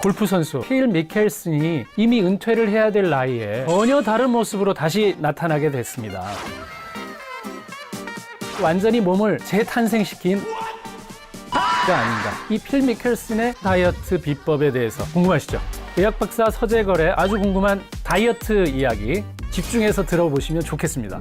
골프 선수 필 미켈슨이 이미 은퇴를 해야 될 나이에 전혀 다른 모습으로 다시 나타나게 됐습니다. 완전히 몸을 재탄생시킨 가 아닌가. 이 필 미켈슨의 다이어트 비법에 대해서 궁금하시죠? 의학 박사 서재걸의 아주 궁금한 다이어트 이야기 집중해서 들어보시면 좋겠습니다.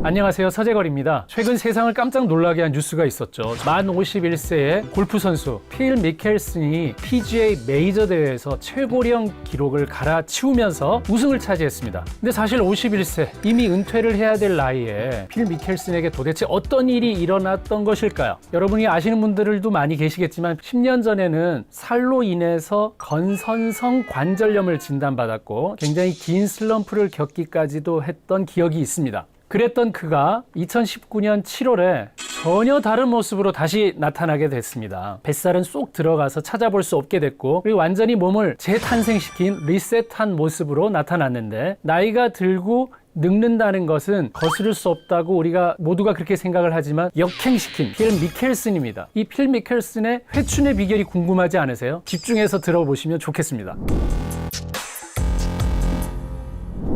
안녕하세요, 서재걸입니다. 최근 세상을 깜짝 놀라게 한 뉴스가 있었죠. 만 51세의 골프 선수 필 미켈슨이 PGA 메이저 대회에서 최고령 기록을 갈아치우면서 우승을 차지했습니다. 근데 사실 51세, 이미 은퇴를 해야 될 나이에 필 미켈슨에게 도대체 어떤 일이 일어났던 것일까요? 여러분이 아시는 분들도 많이 계시겠지만 10년 전에는 살로 인해서 건선성 관절염을 진단받았고 굉장히 긴 슬럼프를 겪기까지도 했던 기억이 있습니다. 그랬던 그가 2019년 7월에 전혀 다른 모습으로 다시 나타나게 됐습니다. 뱃살은 쏙 들어가서 찾아볼 수 없게 됐고, 그리고 완전히 몸을 재탄생시킨 리셋한 모습으로 나타났는데, 나이가 들고 늙는다는 것은 거스를 수 없다고 우리가 모두가 그렇게 생각을 하지만 역행시킨 필 미켈슨입니다. 이 필 미켈슨의 회춘의 비결이 궁금하지 않으세요? 집중해서 들어보시면 좋겠습니다.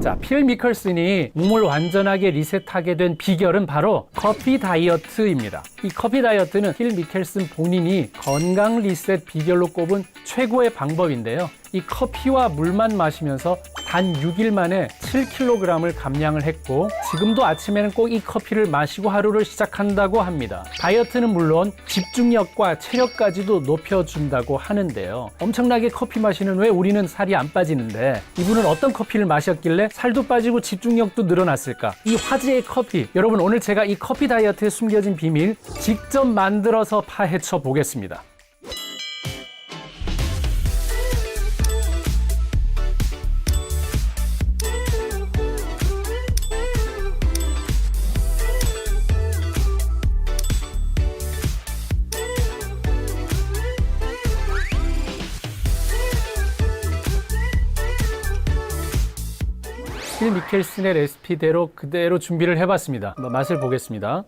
자, 필 미켈슨이 몸을 완전하게 리셋하게 된 비결은 바로 커피 다이어트입니다. 이 커피 다이어트는 필 미켈슨 본인이 건강 리셋 비결로 꼽은 최고의 방법인데요. 이 커피와 물만 마시면서 단 6일 만에 7kg을 감량을 했고, 지금도 아침에는 꼭 이 커피를 마시고 하루를 시작한다고 합니다. 다이어트는 물론 집중력과 체력까지도 높여준다고 하는데요. 엄청나게 커피 마시는 왜 우리는 살이 안 빠지는데, 이분은 어떤 커피를 마셨길래 살도 빠지고 집중력도 늘어났을까? 이 화제의 커피, 여러분 오늘 제가 이 커피 다이어트에 숨겨진 비밀 직접 만들어서 파헤쳐 보겠습니다. 필 미켈슨의 레시피대로 그대로 준비를 해봤습니다. 맛을 보겠습니다.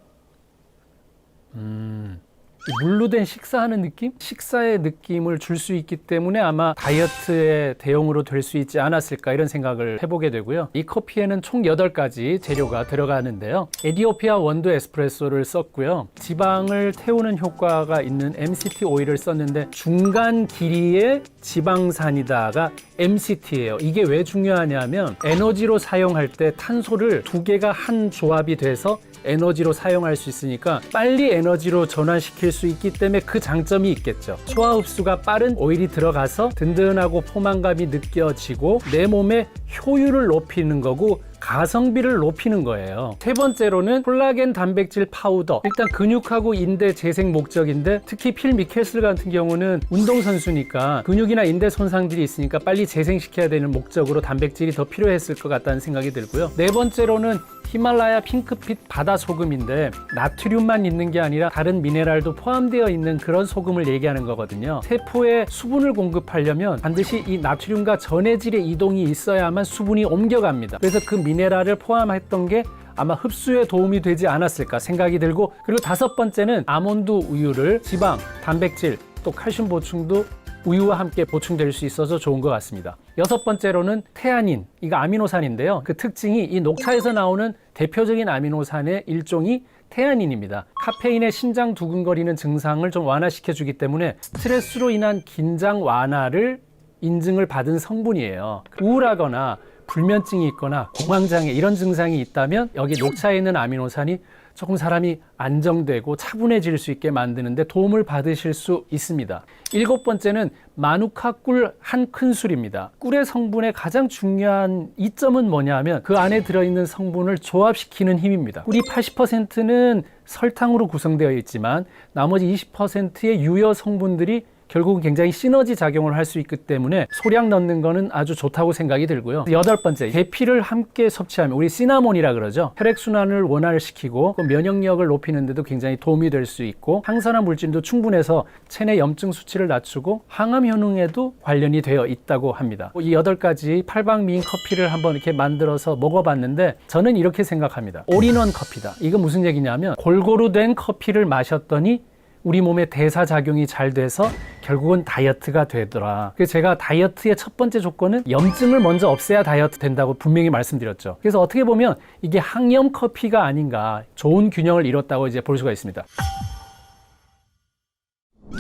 물로 된 식사하는 느낌? 식사의 느낌을 줄 수 있기 때문에 아마 다이어트의 대용으로 될 수 있지 않았을까 이런 생각을 해보게 되고요. 이 커피에는 총 8가지 재료가 들어가는데요. 에디오피아 원두 에스프레소를 썼고요. 지방을 태우는 효과가 있는 MCT 오일을 썼는데 중간 길이의 지방산이다가 MCT예요. 이게 왜 중요하냐면 에너지로 사용할 때 탄소를 2개가 한 조합이 돼서 에너지로 사용할 수 있으니까 빨리 에너지로 전환시킬 수 있기 때문에 그 장점이 있겠죠. 소화 흡수가 빠른 오일이 들어가서 든든하고 포만감이 느껴지고 내 몸의 효율을 높이는 거고 가성비를 높이는 거예요. 세 번째로는 콜라겐 단백질 파우더. 일단 근육하고 인대 재생 목적인데, 특히 필 미켈슨 같은 경우는 운동선수니까 근육이나 인대 손상들이 있으니까 빨리 재생시켜야 되는 목적으로 단백질이 더 필요했을 것 같다는 생각이 들고요. 네 번째로는 히말라야 핑크빛 바다 소금인데 나트륨만 있는 게 아니라 다른 미네랄도 포함되어 있는 그런 소금을 얘기하는 거거든요. 세포에 수분을 공급하려면 반드시 이 나트륨과 전해질의 이동이 있어야만 수분이 옮겨갑니다. 그래서 그 미네랄을 포함했던 게 아마 흡수에 도움이 되지 않았을까 생각이 들고, 그리고 5번째는 아몬드 우유를 지방, 단백질, 또 칼슘 보충도 우유와 함께 보충될 수 있어서 좋은 것 같습니다. 6번째로는 테아닌, 이거 아미노산인데요. 그 특징이 이 녹차에서 나오는 대표적인 아미노산의 일종이 테아닌입니다. 카페인의 심장 두근거리는 증상을 좀 완화시켜주기 때문에 스트레스로 인한 긴장 완화를 인증을 받은 성분이에요. 우울하거나 불면증이 있거나 공황장애 이런 증상이 있다면 여기 녹차에 있는 아미노산이 조금 사람이 안정되고 차분해질 수 있게 만드는데 도움을 받으실 수 있습니다. 7번째는 마누카 꿀 한 큰술입니다. 꿀의 성분의 가장 중요한 이점은 뭐냐면 그 안에 들어있는 성분을 조합시키는 힘입니다. 꿀이 80%는 설탕으로 구성되어 있지만 나머지 20%의 유효 성분들이 결국은 굉장히 시너지 작용을 할 수 있기 때문에 소량 넣는 거는 아주 좋다고 생각이 들고요. 8번째, 계피를 함께 섭취하면, 우리 시나몬이라 그러죠. 혈액순환을 원활시키고 면역력을 높이는 데도 굉장히 도움이 될 수 있고, 항산화 물질도 충분해서 체내 염증 수치를 낮추고 항암 효능에도 관련이 되어 있다고 합니다. 이 8가지 팔방미인 커피를 한번 이렇게 만들어서 먹어봤는데 저는 이렇게 생각합니다. 올인원 커피다. 이건 무슨 얘기냐면 골고루 된 커피를 마셨더니 우리 몸의 대사 작용이 잘 돼서 결국은 다이어트가 되더라. 그래서 제가 다이어트의 첫 번째 조건은 염증을 먼저 없애야 다이어트 된다고 분명히 말씀드렸죠. 그래서 어떻게 보면 이게 항염 커피가 아닌가, 좋은 균형을 이뤘다고 이제 볼 수가 있습니다.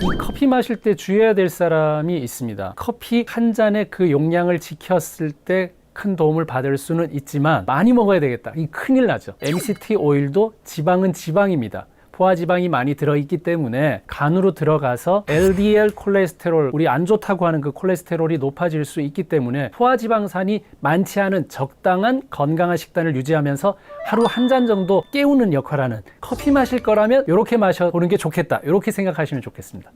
이 커피 마실 때 주의해야 될 사람이 있습니다. 커피 한 잔의 그 용량을 지켰을 때 큰 도움을 받을 수는 있지만 많이 먹어야 되겠다. 이 큰일 나죠. MCT 오일도 지방은 지방입니다. 포화지방이 많이 들어있기 때문에 간으로 들어가서 LDL 콜레스테롤, 우리 안 좋다고 하는 그 콜레스테롤이 높아질 수 있기 때문에 포화지방산이 많지 않은 적당한 건강한 식단을 유지하면서 하루 한 잔 정도 깨우는 역할을 하는, 커피 마실 거라면 이렇게 마셔보는 게 좋겠다, 이렇게 생각하시면 좋겠습니다.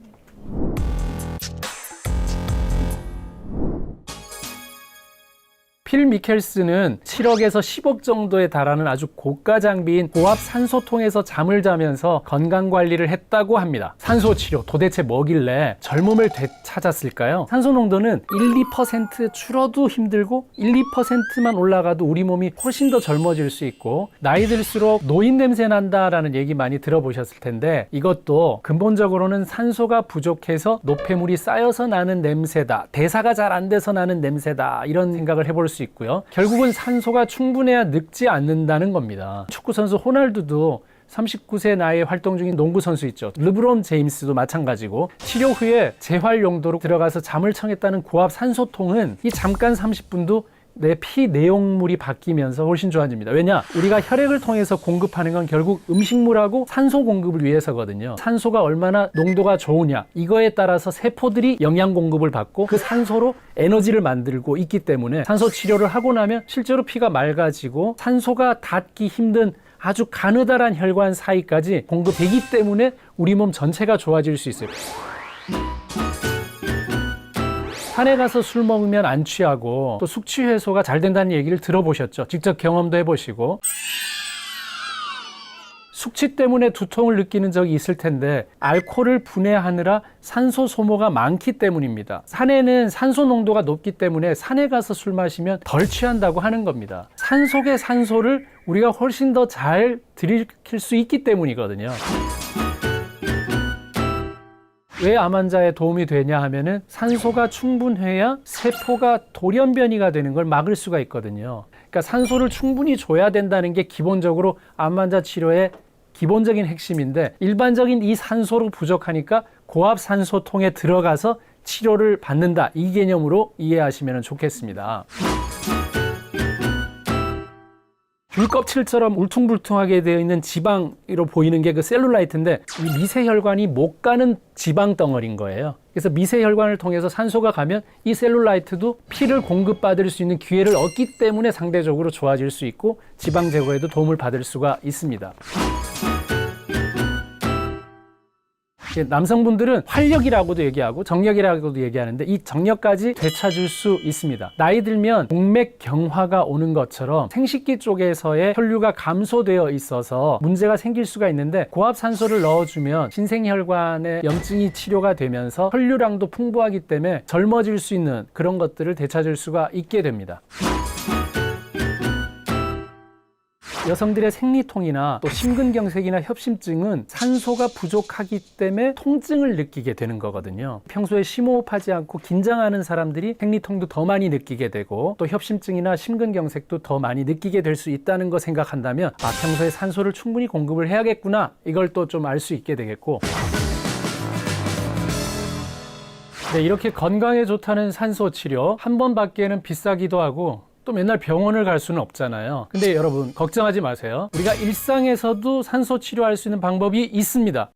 필 미켈슨은 7억에서 10억 정도에 달하는 아주 고가 장비인 고압 산소통에서 잠을 자면서 건강관리를 했다고 합니다. 산소치료 도대체 뭐길래 젊음을 되찾았을까요? 산소 농도는 1~2% 줄어도 힘들고 1~2%만 올라가도 우리 몸이 훨씬 더 젊어질 수 있고, 나이 들수록 노인 냄새 난다라는 얘기 많이 들어보셨을 텐데, 이것도 근본적으로는 산소가 부족해서 노폐물이 쌓여서 나는 냄새다, 대사가 잘 안 돼서 나는 냄새다, 이런 생각을 해볼 수 있고요. 결국은 산소가 충분해야 늙지 않는다는 겁니다. 축구선수 호날두도 39세 나이에 활동 중인 농구 선수 있죠. 르브론 제임스도 마찬가지고, 치료 후에 재활 용도로 들어가서 잠을 청했다는 고압 산소통은 이 잠깐 30분도 내 피 내용물이 바뀌면서 훨씬 좋아집니다. 왜냐? 우리가 혈액을 통해서 공급하는 건 결국 음식물하고 산소 공급을 위해서거든요. 산소가 얼마나 농도가 좋으냐, 이거에 따라서 세포들이 영양 공급을 받고 그 산소로 에너지를 만들고 있기 때문에 산소 치료를 하고 나면 실제로 피가 맑아지고 산소가 닿기 힘든 아주 가느다란 혈관 사이까지 공급되기 때문에 우리 몸 전체가 좋아질 수 있어요. 산에 가서 술 먹으면 안 취하고 또 숙취 해소가 잘 된다는 얘기를 들어보셨죠? 직접 경험도 해보시고. 숙취 때문에 두통을 느끼는 적이 있을 텐데 알코올을 분해하느라 산소 소모가 많기 때문입니다. 산에는 산소 농도가 높기 때문에 산에 가서 술 마시면 덜 취한다고 하는 겁니다. 산 속의 산소를 우리가 훨씬 더 잘 들이킬 수 있기 때문이거든요. 왜 암 환자에 도움이 되냐 하면은 산소가 충분해야 세포가 돌연변이가 되는 걸 막을 수가 있거든요. 그러니까 산소를 충분히 줘야 된다는 게 기본적으로 암 환자 치료의 기본적인 핵심인데, 일반적인 이 산소로 부족하니까 고압 산소통에 들어가서 치료를 받는다, 이 개념으로 이해하시면 좋겠습니다. 귤 껍질처럼 울퉁불퉁하게 되어 있는 지방으로 보이는 게 그 셀룰라이트인데, 이 미세혈관이 못 가는 지방 덩어리인 거예요. 그래서 미세혈관을 통해서 산소가 가면 이 셀룰라이트도 피를 공급받을 수 있는 기회를 얻기 때문에 상대적으로 좋아질 수 있고 지방 제거에도 도움을 받을 수가 있습니다. 남성분들은 활력이라고도 얘기하고 정력이라고도 얘기하는데, 이 정력까지 되찾을 수 있습니다. 나이 들면 동맥 경화가 오는 것처럼 생식기 쪽에서의 혈류가 감소되어 있어서 문제가 생길 수가 있는데, 고압 산소를 넣어주면 신생혈관의 염증이 치료가 되면서 혈류량도 풍부하기 때문에 젊어질 수 있는 그런 것들을 되찾을 수가 있게 됩니다. 여성들의 생리통이나 또 심근경색이나 협심증은 산소가 부족하기 때문에 통증을 느끼게 되는 거거든요. 평소에 심호흡하지 않고 긴장하는 사람들이 생리통도 더 많이 느끼게 되고, 또 협심증이나 심근경색도 더 많이 느끼게 될 수 있다는 거 생각한다면, 평소에 산소를 충분히 공급을 해야겠구나, 이걸 또 좀 알 수 있게 되겠고. 네, 이렇게 건강에 좋다는 산소 치료 한 번 받기에는 비싸기도 하고 또 맨날 병원을 갈 수는 없잖아요. 근데 여러분 걱정하지 마세요. 우리가 일상에서도 산소 치료할 수 있는 방법이 있습니다.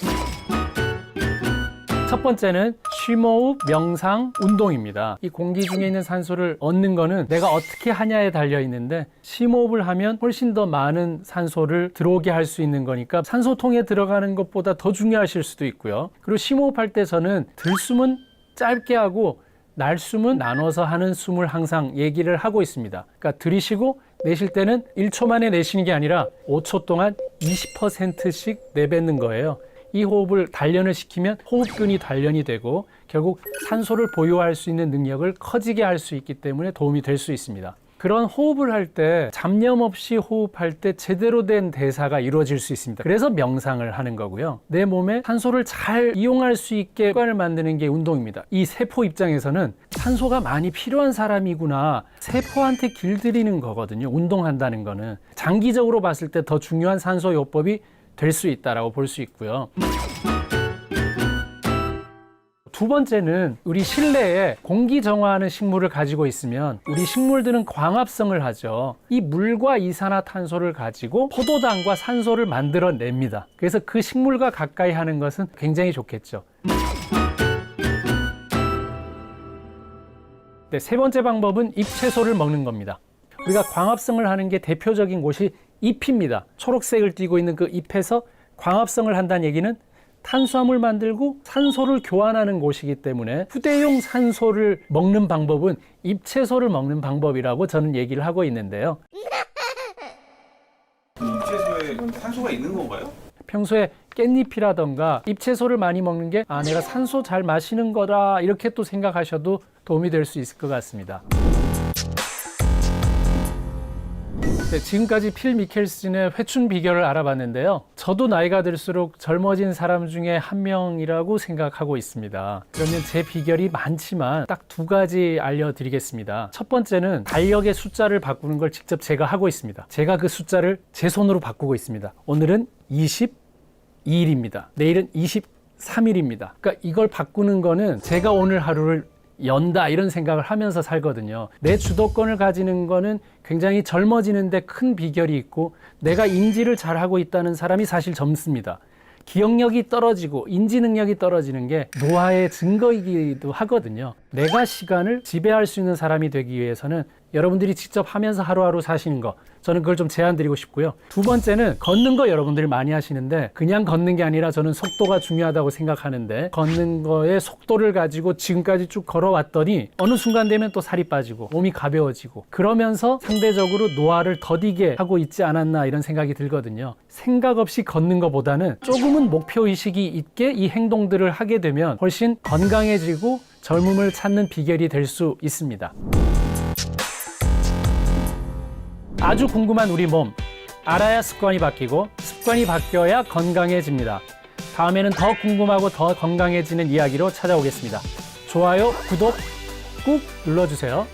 첫 번째는 심호흡, 명상, 운동입니다. 이 공기 중에 있는 산소를 얻는 거는 내가 어떻게 하냐에 달려 있는데, 심호흡을 하면 훨씬 더 많은 산소를 들어오게 할 수 있는 거니까 산소통에 들어가는 것보다 더 중요하실 수도 있고요. 그리고 심호흡할 때 저는 들숨은 짧게 하고 날숨은 나눠서 하는 숨을 항상 얘기를 하고 있습니다. 그러니까 들이쉬고 내쉴 때는 1초 만에 내쉬는 게 아니라 5초 동안 20%씩 내뱉는 거예요. 이 호흡을 단련을 시키면 호흡근이 단련이 되고 결국 산소를 보유할 수 있는 능력을 커지게 할 수 있기 때문에 도움이 될 수 있습니다. 그런 호흡을 할 때 잡념 없이 호흡할 때 제대로 된 대사가 이루어질 수 있습니다. 그래서 명상을 하는 거고요. 내 몸에 산소를 잘 이용할 수 있게 습관을 만드는 게 운동입니다. 이 세포 입장에서는 산소가 많이 필요한 사람이구나, 세포한테 길들이는 거거든요. 운동한다는 거는 장기적으로 봤을 때 더 중요한 산소요법이 될 수 있다라고 볼 수 있고요. 두 번째는 우리 실내에 공기 정화하는 식물을 가지고 있으면 우리 식물들은 광합성을 하죠. 이 물과 이산화탄소를 가지고 포도당과 산소를 만들어냅니다. 그래서 그 식물과 가까이 하는 것은 굉장히 좋겠죠. 네, 세 번째 방법은 잎채소를 먹는 겁니다. 우리가 광합성을 하는 게 대표적인 곳이 잎입니다. 초록색을 띠고 있는 그 잎에서 광합성을 한다는 얘기는 탄수화물 만들고 산소를 교환하는 곳이기 때문에 휴대용 산소를 먹는 방법은 잎채소를 먹는 방법이라고 저는 얘기를 하고 있는데요. 잎채소에 산소가 있는 건가요? 평소에 깻잎이라던가 잎채소를 많이 먹는 게 내가 산소 잘 마시는 거다 이렇게 또 생각하셔도 도움이 될 수 있을 것 같습니다. 네, 지금까지 필 미켈슨의 회춘 비결을 알아봤는데요. 저도 나이가 들수록 젊어진 사람 중에 한 명이라고 생각하고 있습니다. 그러면 제 비결이 많지만 딱 두 가지 알려드리겠습니다. 첫 번째는 달력의 숫자를 바꾸는 걸 직접 제가 하고 있습니다. 제가 그 숫자를 제 손으로 바꾸고 있습니다. 오늘은 22일입니다. 내일은 23일입니다. 그러니까 이걸 바꾸는 거는 제가 오늘 하루를 연다 이런 생각을 하면서 살거든요. 내 주도권을 가지는 거는 굉장히 젊어지는데 큰 비결이 있고, 내가 인지를 잘하고 있다는 사람이 사실 젊습니다. 기억력이 떨어지고 인지 능력이 떨어지는 게 노화의 증거이기도 하거든요. 내가 시간을 지배할 수 있는 사람이 되기 위해서는 여러분들이 직접 하면서 하루하루 사시는 거, 저는 그걸 좀 제안드리고 싶고요. 두 번째는 걷는 거 여러분들이 많이 하시는데 그냥 걷는 게 아니라 저는 속도가 중요하다고 생각하는데, 걷는 거에 속도를 가지고 지금까지 쭉 걸어왔더니 어느 순간 되면 또 살이 빠지고 몸이 가벼워지고 그러면서 상대적으로 노화를 더디게 하고 있지 않았나 이런 생각이 들거든요. 생각 없이 걷는 것보다는 조금은 목표의식이 있게 이 행동들을 하게 되면 훨씬 건강해지고 젊음을 찾는 비결이 될 수 있습니다. 아주 궁금한 우리 몸, 알아야 습관이 바뀌고 습관이 바뀌어야 건강해집니다. 다음에는 더 궁금하고 더 건강해지는 이야기로 찾아오겠습니다. 좋아요, 구독 꾹 눌러주세요.